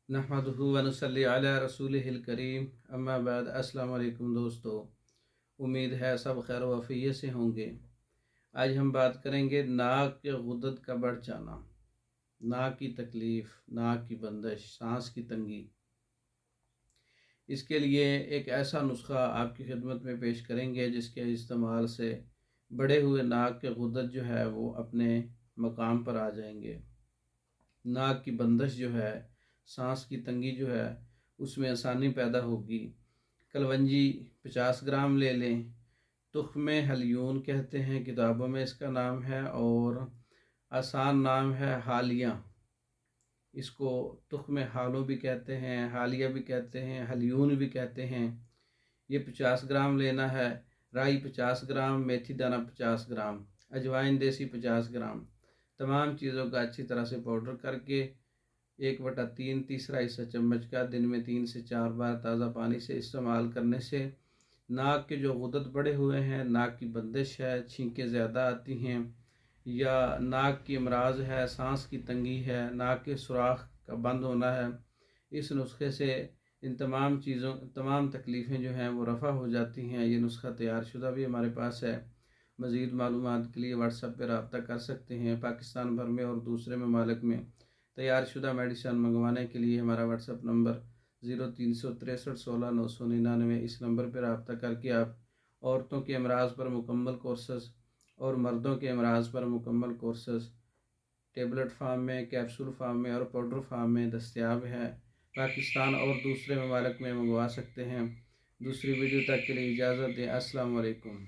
नहमदुहु व नुसल्ली अला रसूलिहिल करीम अम्मा बाद। अस्सलाम वालेकुम दोस्तों, उम्मीद है सब खैर वफ़ियत से होंगे। आज हम बात करेंगे नाक के गुदत का बढ़ जाना, नाक की तकलीफ़, नाक की बंदिश, सांस की तंगी। इसके लिए एक ऐसा नुस्खा आपकी खिदमत में पेश करेंगे जिसके इस्तेमाल से बढ़े हुए नाक के गुदत जो है वो अपने मकाम पर आ जाएंगे। नाक की बंदिश जो है, सांस की तंगी जो है, उसमें आसानी पैदा होगी। कलवंजी 50 ग्राम ले लें। तुख्म हलयून कहते हैं, किताबों में इसका नाम है, और आसान नाम है हालिया। इसको तुख्म हालो भी कहते हैं, हालिया भी कहते हैं, हलयून भी कहते हैं। ये 50 ग्राम लेना है। राई 50 ग्राम, मेथी दाना 50 ग्राम, अजवाइन देसी 50 ग्राम। तमाम चीज़ों का अच्छी तरह से पाउडर करके 1/3 तीसरा हिस्सा चम्मच का दिन में 3 से 4 बार ताज़ा पानी से इस्तेमाल करने से नाक के जो गुदत बढ़े हुए हैं, नाक की बंदिश है, छींकें ज़्यादा आती हैं, या नाक की अमराज है, सांस की तंगी है, नाक के सुराख का बंद होना है, इस नुस्खे से इन तमाम तकलीफ़ें जो हैं वो रफ़ा हो जाती हैं। ये नुस्खा तैयार शुदा भी हमारे पास है। मज़ीद मालूमात के लिए व्हाट्सएप पर रब्ता कर सकते हैं। पाकिस्तान भर में और दूसरे ममालिक में तैयार शुदा मेडिसन मंगवाने के लिए हमारा व्हाट्सएप नंबर 036316 999। इस नंबर पर रब्ता करके आप औरतों के अमराज पर मुकम्मल कोर्सेस और मर्दों के अमराज पर मुकम्मल कोर्सेस टेबलेट फार्म में, कैप्सूल फार्म में और पाउडर फार्म में दस्तयाब है। पाकिस्तान और दूसरे ममालिक में मंगवा सकते हैं। दूसरी वीडियो तक के लिए इजाज़त दें। अस्सलाम वालेकुम।